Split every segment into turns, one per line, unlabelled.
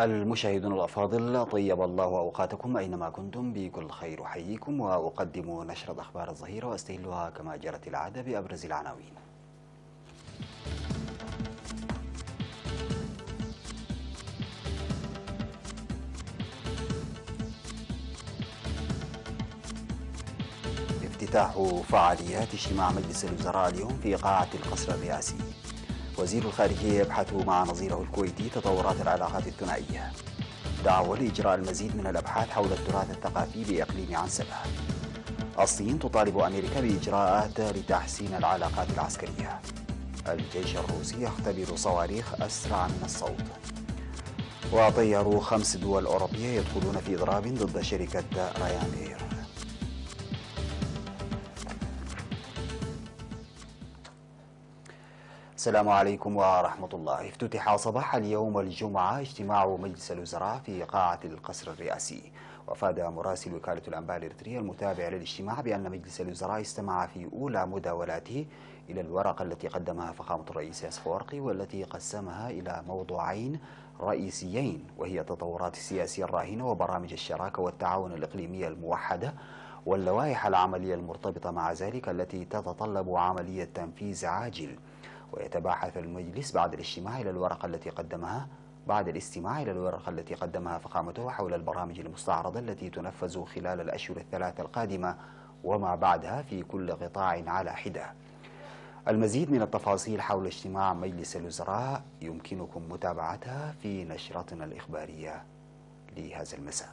المشاهدون الأفاضل، طيب الله أوقاتكم أينما كنتم، بكل خير أحييكم وأقدم نشرة أخبار الظهيرة وأستهلها كما جرت العادة بأبرز العناوين. افتتاح فعاليات اجتماع مجلس الوزراء اليوم في قاعة القصر الرئاسي. وزير الخارجية يبحث مع نظيره الكويتي تطورات العلاقات الثنائية. دعوة لإجراء المزيد من الأبحاث حول التراث الثقافي بإقليم عنسبة. الصين تطالب أمريكا بإجراءات لتحسين العلاقات العسكرية. الجيش الروسي يختبر صواريخ أسرع من الصوت. وطيار 5 دول أوروبية يدخلون في إضراب ضد شركة رايان إير. السلام عليكم ورحمة الله. افتتح صباح اليوم الجمعة اجتماع مجلس الوزراء في قاعة القصر الرئاسي. وأفاد مراسل وكالة الأنباء الإريترية المتابع للاجتماع بأن مجلس الوزراء استمع في أولى مداولاته إلى الورقة التي قدمها فخامة الرئيس أفورقي، والتي قسمها إلى موضوعين رئيسيين، وهي التطورات السياسية الراهنة وبرامج الشراكة والتعاون الإقليمية الموحدة، واللوائح العملية المرتبطة مع ذلك التي تتطلب عملية تنفيذ عاجل. ويتباحث المجلس بعد الاستماع إلى الورقة التي قدمها فخامته حول البرامج المستعرضة التي تنفذ خلال الأشهر الثلاثة القادمة وما بعدها في كل قطاع على حدة. المزيد من التفاصيل حول اجتماع مجلس الوزراء يمكنكم متابعتها في نشرتنا الإخبارية لهذا المساء.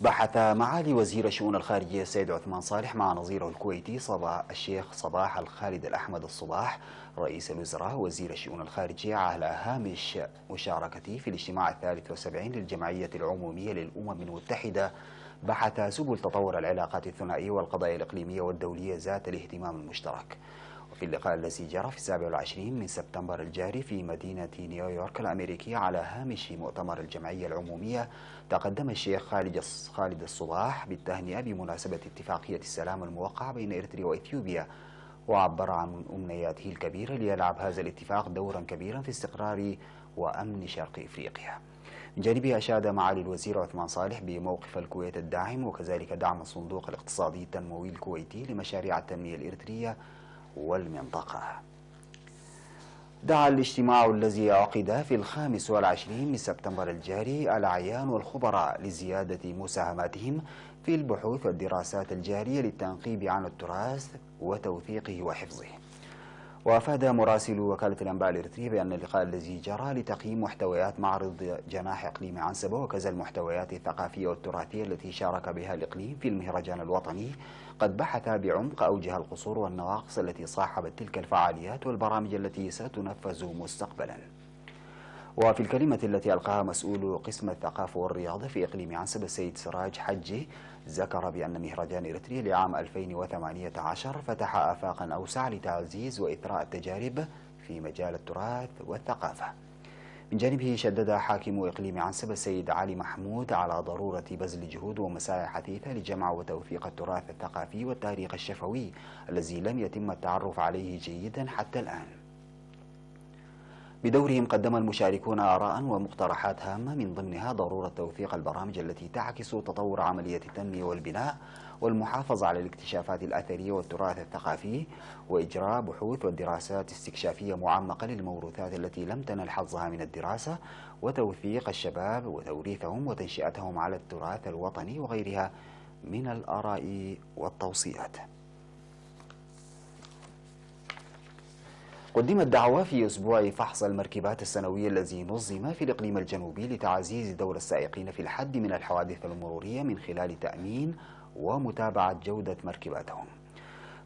بحث معالي وزير الشؤون الخارجية السيد عثمان صالح مع نظيره الكويتي الشيخ صباح الخالد الأحمد الصباح رئيس الوزراء وزير الشؤون الخارجية على هامش مشاركته في الاجتماع 73 للجمعية العمومية للأمم المتحدة بحث سبل تطور العلاقات الثنائية والقضايا الإقليمية والدولية ذات الاهتمام المشترك. وفي اللقاء الذي جرى في 27 من سبتمبر الجاري في مدينة نيويورك الأمريكية على هامش مؤتمر الجمعية العمومية، تقدم الشيخ خالد الصباح بالتهنئة بمناسبة اتفاقية السلام الموقع بين إريتريا وإثيوبيا، وعبر عن أمنياته الكبيرة ليلعب هذا الاتفاق دورا كبيرا في استقرار وأمن شرق إفريقيا. من جانبه أشاد معالي الوزير عثمان صالح بموقف الكويت الداعم، وكذلك دعم الصندوق الاقتصادي التنموي الكويتي لمشاريع التنمية الإريترية والمنطقة. دعا الاجتماع الذي عقد في 25 من سبتمبر الجاري الأعيان والخبراء لزيادة مساهماتهم في البحوث والدراسات الجارية للتنقيب عن التراث وتوثيقه وحفظه. وأفاد مراسل وكالة الأنباء الإريترية بأن اللقاء الذي جرى لتقييم محتويات معرض جناح إقليم عنسبة وكذا المحتويات الثقافية والتراثية التي شارك بها الإقليم في المهرجان الوطني قد بحث بعمق أوجه القصور والنواقص التي صاحبت تلك الفعاليات والبرامج التي ستنفذ مستقبلا. وفي الكلمة التي ألقاها مسؤول قسم الثقافة والرياضة في إقليم عنسبة السيد سراج حجي، ذكر بأن مهرجان إريتريا لعام 2018 فتح آفاقا أوسع لتعزيز وإثراء التجارب في مجال التراث والثقافة. من جانبه شدد حاكم إقليم عنسبة السيد علي محمود على ضرورة بذل جهود ومساعي حثيثة لجمع وتوثيق التراث الثقافي والتاريخ الشفوي الذي لم يتم التعرف عليه جيدا حتى الآن. بدورهم قدم المشاركون آراء ومقترحات هامة، من ضمنها ضرورة توثيق البرامج التي تعكس تطور عملية التنمية والبناء والمحافظة على الاكتشافات الأثرية والتراث الثقافي، وإجراء بحوث ودراسات استكشافية معمقة للموروثات التي لم تنل حظها من الدراسة، وتوثيق الشباب وتوريثهم وتنشئتهم على التراث الوطني وغيرها من الآراء والتوصيات. قدمت دعوة في أسبوع فحص المركبات السنوي الذي نظم في الإقليم الجنوبي لتعزيز دور السائقين في الحد من الحوادث المرورية من خلال تأمين ومتابعة جودة مركباتهم.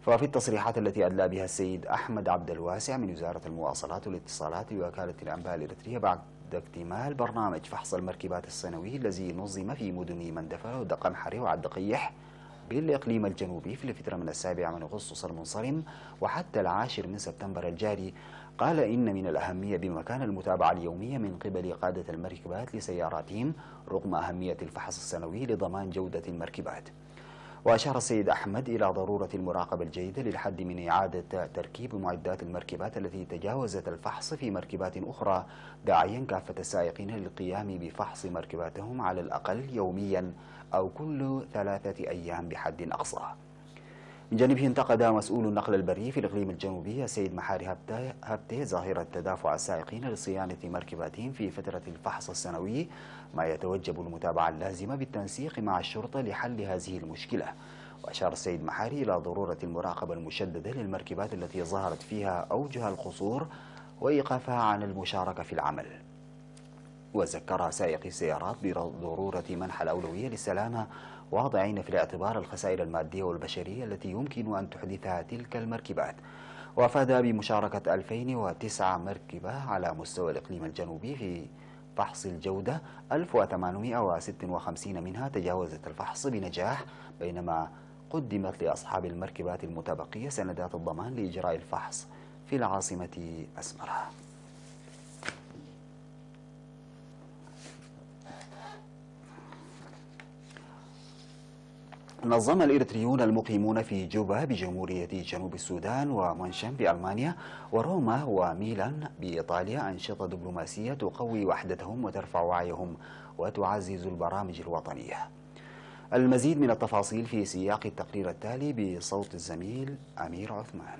ففي التصريحات التي أدلى بها السيد أحمد عبد الواسع من وزارة المواصلات والاتصالات لوكالة الأنباء الإريترية بعد اكتمال برنامج فحص المركبات السنوي الذي نظم في مدن مندفة ودقمحري وعدقيح بالإقليم الجنوبي في الفترة من 7 من أغسطس المنصرم وحتى 10 من سبتمبر الجاري، قال إن من الأهمية بمكان المتابعة اليومية من قبل قادة المركبات لسياراتهم رغم أهمية الفحص السنوي لضمان جودة المركبات. وأشار السيد أحمد إلى ضرورة المراقبة الجيدة للحد من إعادة تركيب معدات المركبات التي تجاوزت الفحص في مركبات أخرى، داعيا كافة السائقين للقيام بفحص مركباتهم على الأقل يوميا أو كل 3 أيام بحد أقصى. من جانبه انتقد مسؤول النقل البري في الإقليم الجنوبي السيد محاري هبته ظاهرة تدافع السائقين لصيانة مركباتهم في فترة الفحص السنوي، ما يتوجب المتابعة اللازمة بالتنسيق مع الشرطة لحل هذه المشكلة. وأشار السيد محاري إلى ضرورة المراقبة المشددة للمركبات التي ظهرت فيها أوجه القصور وإيقافها عن المشاركة في العمل. وذكر سائقي السيارات بضرورة منح الأولوية للسلامة، واضعين في الاعتبار الخسائر المادية والبشرية التي يمكن أن تحدثها تلك المركبات. وأفاد بمشاركة 2009 مركبة على مستوى الإقليم الجنوبي في فحص الجودة، 1856 منها تجاوزت الفحص بنجاح، بينما قدمت لأصحاب المركبات المتبقية سندات الضمان لإجراء الفحص في العاصمة أسمرة. نظم الإريتريون المقيمون في جوبا بجمهورية جنوب السودان ومنشن بألمانيا وروما وميلان بإيطاليا أنشطة دبلوماسية تقوي وحدتهم وترفع وعيهم وتعزز البرامج الوطنية. المزيد من التفاصيل في سياق التقرير التالي بصوت الزميل أمير عثمان.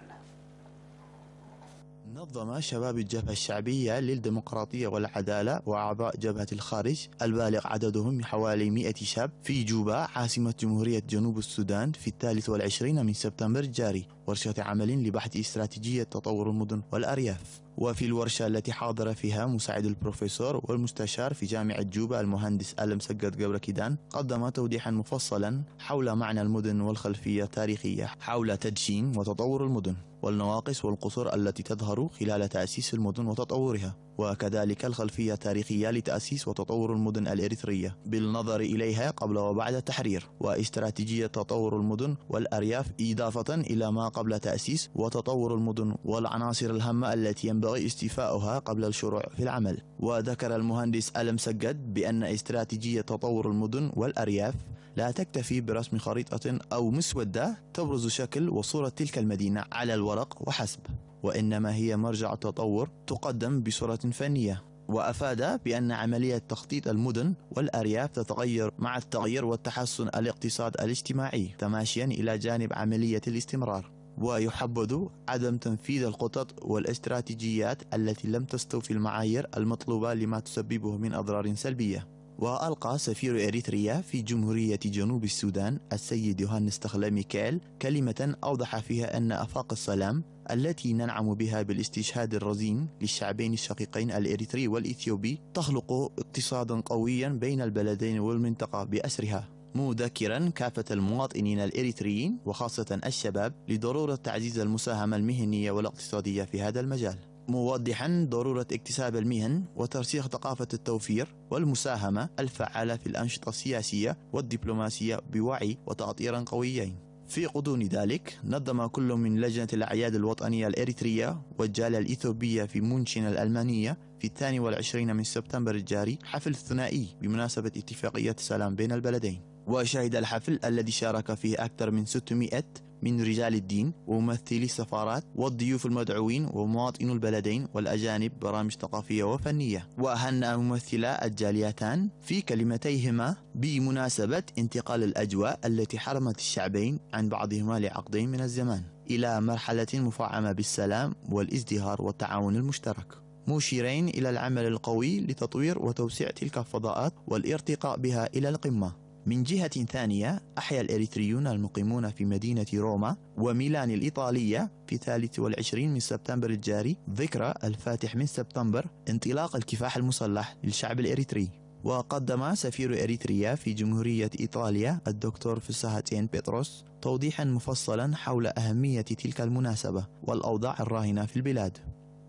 نظم شباب الجبهة الشعبية للديمقراطية والعدالة وأعضاء جبهة الخارج البالغ عددهم حوالي 100 شاب في جوبا عاصمة جمهورية جنوب السودان في 23 من سبتمبر الجاري ورشة عمل لبحث استراتيجية تطور المدن والأرياف. وفي الورشة التي حاضر فيها مساعد البروفيسور والمستشار في جامعة جوبا المهندس آلم سجد قبر كيدان قدم توضيحا مفصلا حول معنى المدن والخلفية التاريخية حول تدشين وتطور المدن والنواقص والقصور التي تظهر خلال تأسيس المدن وتطورها، وكذلك الخلفية التاريخية لتأسيس وتطور المدن الإريترية بالنظر إليها قبل وبعد التحرير، واستراتيجية تطور المدن والأرياف إضافة إلى ما قبل تأسيس وتطور المدن والعناصر الهامة التي ينبغي استيفاؤها قبل الشروع في العمل. وذكر المهندس ألم سجد بأن استراتيجية تطور المدن والأرياف لا تكتفي برسم خريطة أو مسودة تبرز شكل وصورة تلك المدينة على الورق وحسب، وإنما هي مرجع تطور تقدم بصورة فنية. وأفاد بأن عملية تخطيط المدن والأرياف تتغير مع التغيير والتحسن الاقتصاد الاجتماعي تماشيا إلى جانب عملية الاستمرار، ويحبذ عدم تنفيذ الخطط والاستراتيجيات التي لم تستوفي المعايير المطلوبة لما تسببه من أضرار سلبية. وألقى سفير إريتريا في جمهورية جنوب السودان السيد يوهانس تخلا ميكائيل كلمة أوضح فيها أن آفاق السلام التي ننعم بها بالاستشهاد الرزين للشعبين الشقيقين الإريتري والإثيوبي تخلق اقتصادا قويا بين البلدين والمنطقة بأسرها، مذكرا كافة المواطنين الإريتريين وخاصة الشباب لضرورة تعزيز المساهمة المهنية والاقتصادية في هذا المجال، موضحا ضرورة اكتساب المهن وترسيخ ثقافة التوفير والمساهمة الفعالة في الأنشطة السياسية والدبلوماسية بوعي وتأطير قويين. في غضون ذلك نظم كل من لجنة الأعياد الوطنية الإريترية والجالية الإثيوبية في مونشن الألمانية في 22 من سبتمبر الجاري حفل ثنائي بمناسبة اتفاقية السلام بين البلدين. وشهد الحفل الذي شارك فيه أكثر من 600 من رجال الدين وممثلي السفارات والضيوف المدعوين ومواطنو البلدين والأجانب برامج ثقافية وفنية. وأهنأ ممثلا الجاليتان في كلمتيهما بمناسبة انتقال الأجواء التي حرمت الشعبين عن بعضهما لعقدين من الزمان إلى مرحلة مفعمة بالسلام والازدهار والتعاون المشترك، مشيرين إلى العمل القوي لتطوير وتوسيع تلك الفضاءات والارتقاء بها إلى القمة. من جهة ثانية أحيا الإريتريون المقيمون في مدينة روما وميلان الإيطالية في 23 من سبتمبر الجاري ذكرى الفاتح من سبتمبر انطلاق الكفاح المسلح للشعب الإريتري. وقدم سفير إريتريا في جمهورية إيطاليا الدكتور فساهتين بيتروس توضيحا مفصلا حول أهمية تلك المناسبة والأوضاع الراهنة في البلاد،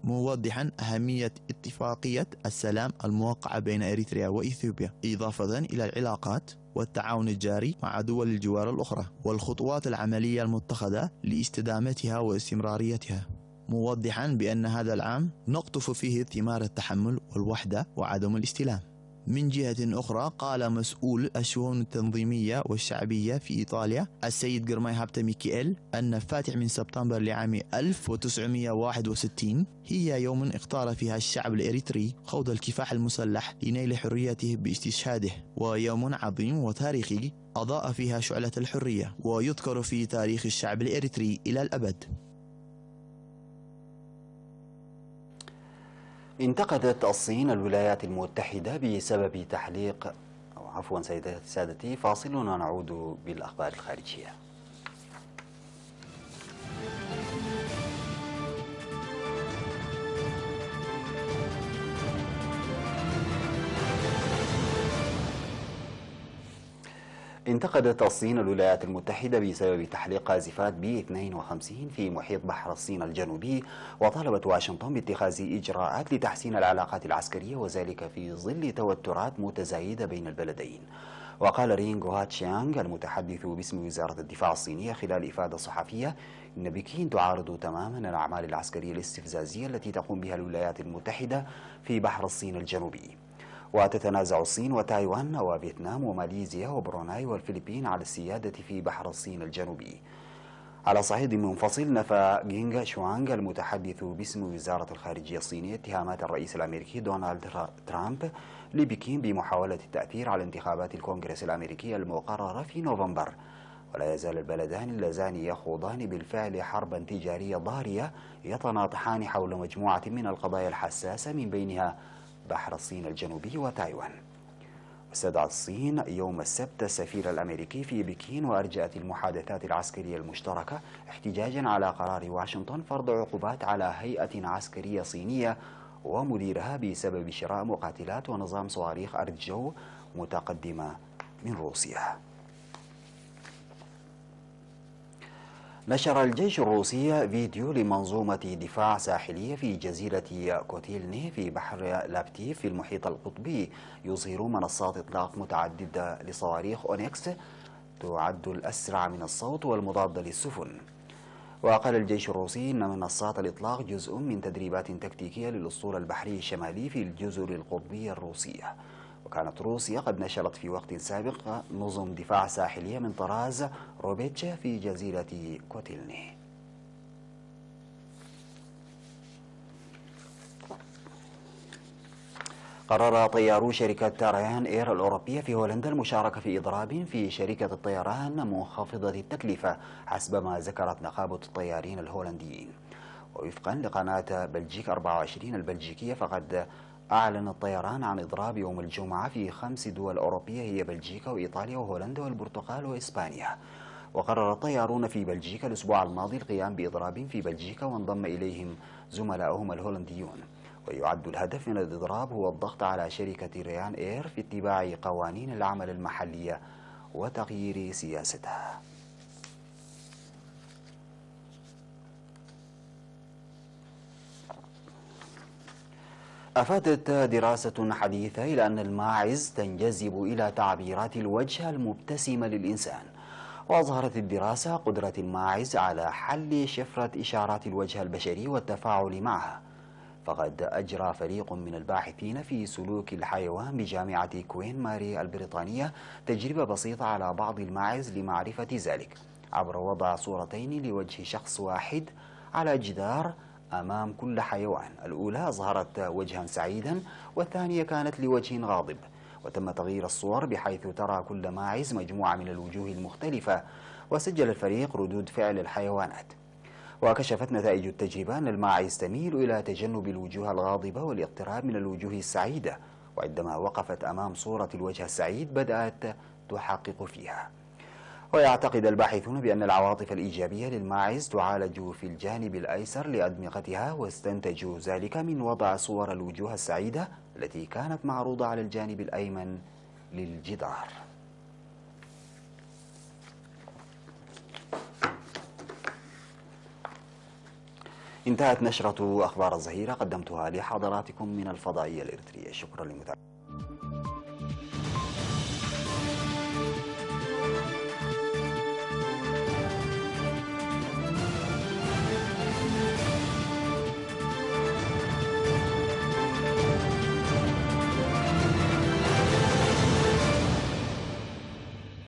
موضحا أهمية اتفاقية السلام الموقعة بين إريتريا وإثيوبيا إضافة إلى العلاقات والتعاون الجاري مع دول الجوار الأخرى والخطوات العملية المتخذة لاستدامتها واستمراريتها، موضحا بأن هذا العام نقطف فيه ثمار التحمل والوحدة وعدم الاستلام. من جهة أخرى، قال مسؤول الشؤون التنظيمية والشعبية في إيطاليا السيد جرماي هابتا ميكيل أن فاتح من سبتمبر لعام 1961 هي يوم اختار فيها الشعب الإريتري خوض الكفاح المسلح لنيل حريته باستشهاده، ويوم عظيم وتاريخي أضاء فيها شعلة الحرية، ويذكر في تاريخ الشعب الإريتري إلى الأبد.
انتقدت الصين الولايات المتحدة بسبب تحليق سادتي، فاصل ونعود بالأخبار الخارجية. انتقدت الصين الولايات المتحدة بسبب تحليق قاذفات بي 52 في محيط بحر الصين الجنوبي، وطالبت واشنطن باتخاذ إجراءات لتحسين العلاقات العسكرية، وذلك في ظل توترات متزايدة بين البلدين. وقال رينغ هوا تشيانغ المتحدث باسم وزارة الدفاع الصينية خلال إفادة صحفية إن بكين تعارض تماما الأعمال العسكرية الاستفزازية التي تقوم بها الولايات المتحدة في بحر الصين الجنوبي. وتتنازع الصين وتايوان وفيتنام وماليزيا وبروناي والفلبين على السيادة في بحر الصين الجنوبي. على صعيد منفصل، نفى جينغ شوانغ المتحدث باسم وزارة الخارجية الصينية اتهامات الرئيس الأمريكي دونالد ترامب لبكين بمحاولة التأثير على انتخابات الكونغرس الأمريكي المقررة في نوفمبر. ولا يزال البلدان اللذان يخوضان بالفعل حربا تجارية ضارية يتناطحان حول مجموعة من القضايا الحساسة، من بينها بحر الصين الجنوبي وتايوان. استدعت الصين يوم السبت السفير الأمريكي في بكين وأرجأت المحادثات العسكرية المشتركة احتجاجا على قرار واشنطن فرض عقوبات على هيئة عسكرية صينية ومديرها بسبب شراء مقاتلات ونظام صواريخ أرض جو متقدمة من روسيا. نشر الجيش الروسي فيديو لمنظومة دفاع ساحلية في جزيرة كوتيلني في بحر لابتيف في المحيط القطبي، يظهر منصات إطلاق متعددة لصواريخ أونكس تعد الأسرع من الصوت والمضادة للسفن. وقال الجيش الروسي إن منصات الإطلاق جزء من تدريبات تكتيكية للأسطول البحري الشمالي في الجزر القطبية الروسية. وكانت روسيا قد نشرت في وقت سابق نظم دفاع ساحلية من طراز روبيتش في جزيرة كوتيلني. قرر طيارو شركة ريان إير الأوروبية في هولندا المشاركة في إضراب في شركة الطيران منخفضة التكلفة، حسب ما ذكرت نقابة الطيارين الهولنديين. ووفقا لقناة بلجيك 24 البلجيكية، فقد أعلن الطيران عن إضراب يوم الجمعة في 5 دول أوروبية هي بلجيكا وإيطاليا وهولندا والبرتغال وإسبانيا. وقرر الطيارون في بلجيكا الأسبوع الماضي القيام بإضراب في بلجيكا، وانضم إليهم زملائهم الهولنديون. ويعد الهدف من الإضراب هو الضغط على شركة ريان إير في اتباع قوانين العمل المحلية وتغيير سياستها. أفادت دراسة حديثة إلى أن الماعز تنجذب إلى تعبيرات الوجه المبتسمة للإنسان. وأظهرت الدراسة قدرة الماعز على حل شفرة إشارات الوجه البشري والتفاعل معها. فقد أجرى فريق من الباحثين في سلوك الحيوان بجامعة كوين ماري البريطانية تجربة بسيطة على بعض الماعز لمعرفة ذلك، عبر وضع صورتين لوجه شخص واحد على جدار أمام كل حيوان. الأولى أظهرت وجها سعيدا، والثانية كانت لوجه غاضب. وتم تغيير الصور بحيث ترى كل ماعز مجموعة من الوجوه المختلفة. وسجل الفريق ردود فعل الحيوانات. وكشفت نتائج التجربة أن الماعز تميل إلى تجنب الوجوه الغاضبة والاقتراب من الوجوه السعيدة، وعندما وقفت أمام صورة الوجه السعيد بدأت تحقق فيها. ويعتقد الباحثون بأن العواطف الإيجابية للماعز تعالج في الجانب الأيسر لأدمغتها، واستنتجوا ذلك من وضع صور الوجوه السعيدة التي كانت معروضة على الجانب الأيمن للجدار. انتهت نشرة أخبار الظهيرة، قدمتها لحضراتكم من الفضائية الإريترية. شكرا لمتابعتكم.